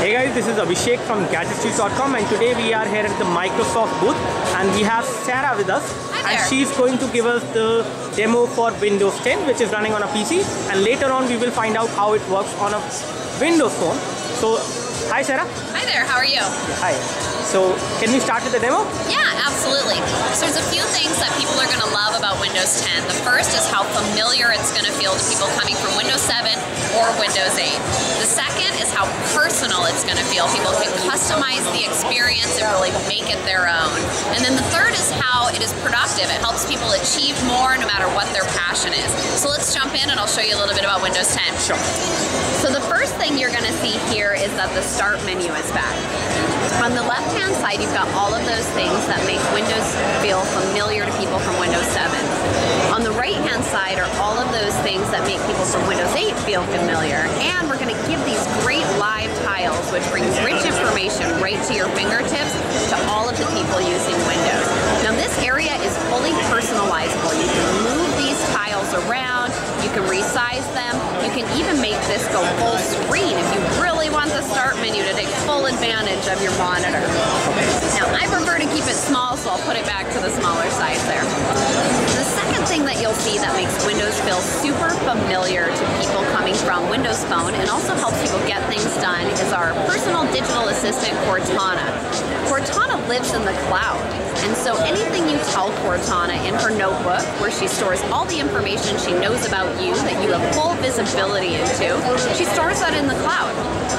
Hey guys, this is Abhishek from GadgetStreet.com, and today we are here at the Microsoft booth and we have Sarah with us. Hi there. And she's going to give us the demo for Windows 10, which is running on a PC, and later on we will find out how it works on a Windows phone. So, hi Sarah. Hi there, how are you? Hi. So, can we start with the demo? Yeah, absolutely. So there's a few things that people are going to love about Windows 10. The first is how familiar it's going to feel to people coming from Windows 7 or Windows 8. The second is how personal it's going to feel. People can customize the experience and really make it their own. And then the third is how it is productive. It helps people achieve more no matter what their passion is. So let's jump in and I'll show you a little bit about Windows 10. Sure. So the first thing you're going to see here is that the Start menu is back. On the left-hand side, you've got all of those things that make Windows feel familiar to people from Windows 7. On the right-hand side are all of those things that make people from Windows 8 feel familiar. And we're going to give these great live tiles, which brings rich information right to your fingertips to all of the people using Windows. Now, this area is fully personalizable. You can move these tiles around, you can resize them, you can even make this go full screen if you really want the Start menu to take full advantage of your monitor. Now, I prefer to keep it small, so I'll put it back to the smaller size there. The second thing that you'll see that makes Windows feel super familiar to people coming from Windows Phone and also helps people get things done is our personal digital assistant, Cortana. Cortana lives in the cloud, and so anything you tell Cortana in her notebook, where she stores all the information she knows about you that you have full visibility into, she stores that in the cloud.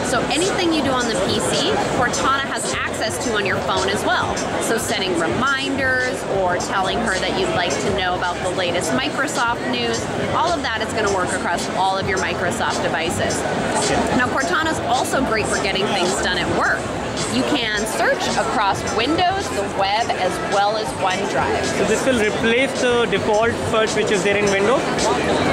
So anything you do on the PC, Cortana has access to on your phone as well. So setting reminders or telling her that you'd like to know about the latest Microsoft news, all of that is going to work across all of your Microsoft devices. Now, Cortana is also great for getting things done at work. You can search across Windows, the web, as well as OneDrive. So this will replace the default search which is there in Windows,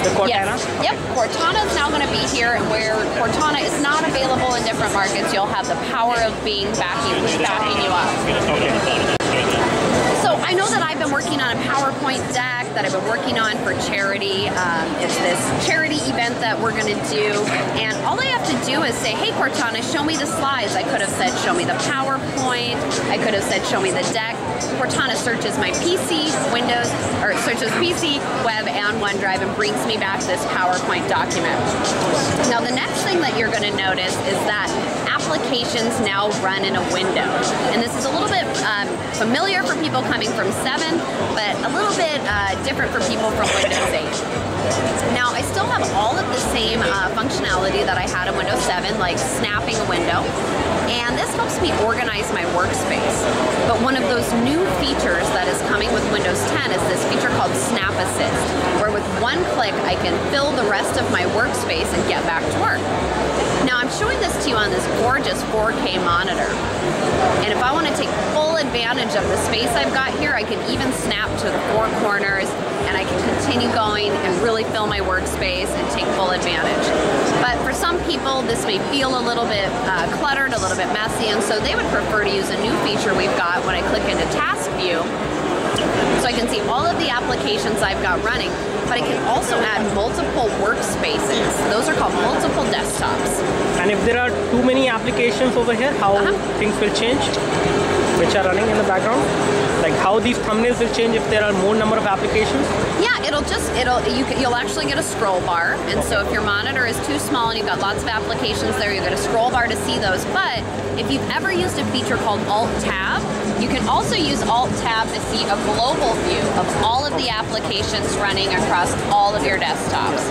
the Cortana? Yes. Yep, Cortana is now going to be here, and where Cortana is not available in different markets, you'll have the power of Bing backing you up. Okay. So I know that I've been working on a PowerPoint deck that I've been working on for charity. It's this charity event that we're going to do, and all I have to do is say, hey Cortana, show me the slides. I could have said, show me the PowerPoint. I could have said, show me the deck. Cortana searches my PC, Windows, or searches PC, web, and OneDrive and brings me back this PowerPoint document. Now the next thing that you're going to notice is that applications now run in a window. And this is a little bit familiar for people coming from 7, but a little bit different for people from Windows 8. Now, I still have all of the same functionality that I had in Windows 7, like snapping a window, and this helps me organize my workspace. But one of those new features that is coming with Windows 10 is this feature called Snap Assist, where with one click, I can fill the rest of my workspace and get back to work. Now, I'm showing this to you on this gorgeous 4K monitor, and if I want to take full advantage of the space I've got here, I can even snap to the 4 corners, and I can continue going and really fill my workspace and take full advantage. But for some people, this may feel a little bit cluttered, a little bit messy, and so they would prefer to use a new feature we've got when I click into Task View, so I can see all of the applications I've got running, but I can also add multiple workspaces. Those are called multiple desktops. And if there are too many applications over here, how things will change, which are running in the background? Like how these thumbnails will change if there are more number of applications? Yeah, you'll actually get a scroll bar, and so if your monitor is too small and you've got lots of applications there, you get a scroll bar to see those. But if you've ever used a feature called Alt-Tab, you can also use Alt-Tab to see a global view of all of the applications running across all of your desktops.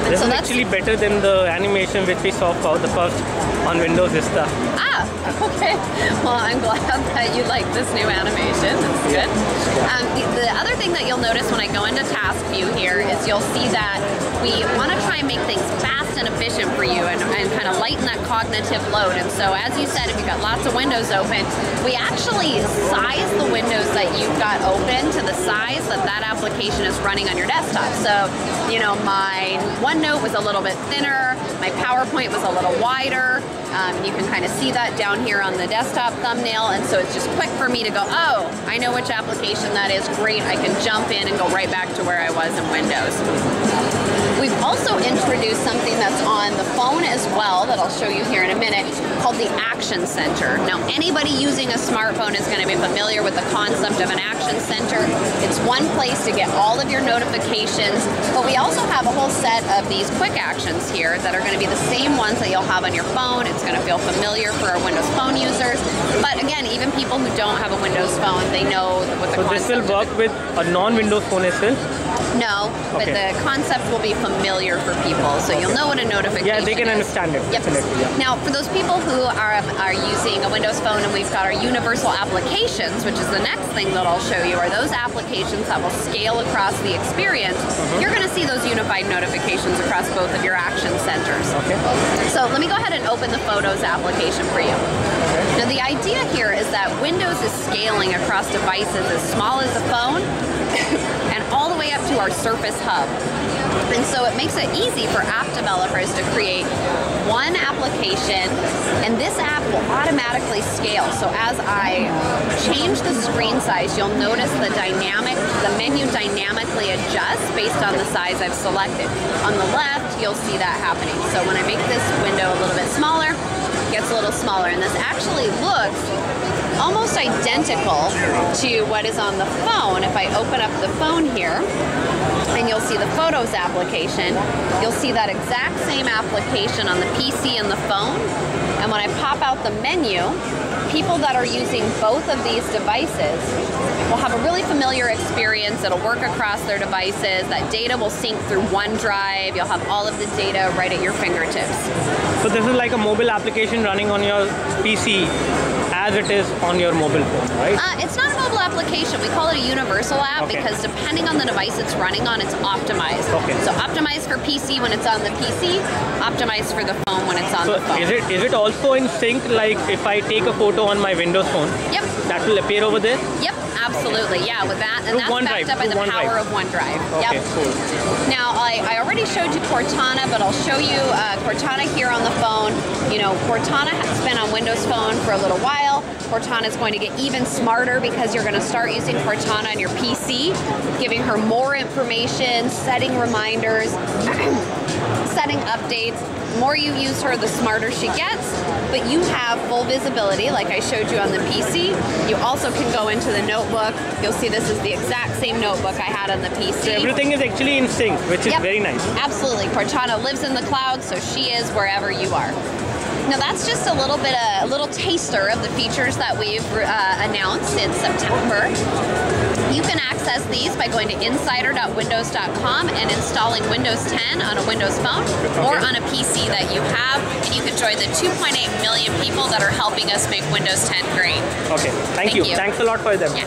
This is actually better than the animation which we saw for the first on Windows Vista. Ah, okay. Well, I'm glad that you like this new animation. That's good. The other thing that you'll notice when I go into Task View here is you'll see that we want to try and make things fast and efficient for you and kind of lighten that cognitive load. And so, as you said, if you've got lots of windows open, we actually size the windows that you've got open to the size that that application is running on your desktop. So, you know, my OneNote was a little bit thinner, my PowerPoint was a little wider. You can kind of see that down here on the desktop thumbnail, and so it's just quick for me to go, oh, I know which application that is, great, I can jump in and go right back to where I was in Windows. We've also introduced something that's on the phone as well that I'll show you here in a minute called the Action Center. Now, anybody using a smartphone is going to be familiar with the concept of an Action Center. It's one place to get all of your notifications, but we also have a whole set of these quick actions here that are going to be the same ones that you'll have on your phone. It's going to feel familiar for our Windows Phone users, but again, even people who don't have a Windows Phone, they know what the concept is. So this will work with a non-Windows phone as well? No, but the concept will be familiar for people, so you'll know what a notification is. Yeah, they can understand it. Yep. Yeah. Now, for those people who are using a Windows Phone, and we've got our universal applications, which is the next thing that I'll show you, are those applications that will scale across the experience. You're going to see those unified notifications across both of your action centers. Okay. So let me go ahead and open the Photos application for you. Now, the idea here is that Windows is scaling across devices as small as a phone and all the way up to our Surface Hub. And so it makes it easy for app developers to create one application, and this app will automatically scale. So as I change the screen size, you'll notice the menu dynamically adjusts based on the size I've selected. On the left, you'll see that happening. So when I make this window a little bit smaller, it gets a little smaller, and this actually looks almost identical to what is on the phone. If I open up the phone here, and you'll see the Photos application, you'll see that exact same application on the PC and the phone. And when I pop out the menu, people that are using both of these devices will have a really familiar experience. It'll work across their devices. That data will sync through OneDrive. You'll have all of the data right at your fingertips. So this is like a mobile application running on your PC as it is on your mobile phone, right? It's not a mobile application. We call it a universal app because depending on the device it's running on, it's optimized. So optimized for PC when it's on the PC, optimized for the phone when it's on the phone. Is it also in sync, like if I take a photo on my Windows phone, that will appear over there? Yep, absolutely. Yeah, with that. And that's backed up by the power of OneDrive. Okay, cool. Now, I already showed you Cortana, but I'll show you Cortana here on the phone. You know, Cortana has been on Windows Phone for a little while. Cortana is going to get even smarter because you're going to start using Cortana on your PC, giving her more information, setting reminders, setting updates. The more you use her, the smarter she gets, but you have full visibility like I showed you on the PC. You also can go into the notebook. You'll see this is the exact same notebook I had on the PC. So everything is actually in sync, which is very nice. Absolutely. Cortana lives in the cloud, so she is wherever you are. Now that's just a little taster of the features that we've announced in September. You can access these by going to insider.windows.com and installing Windows 10 on a Windows phone or on a PC that you have, and you can join the 2.8 million people that are helping us make Windows 10 great. Okay, thank you. Thanks a lot for them. Yeah.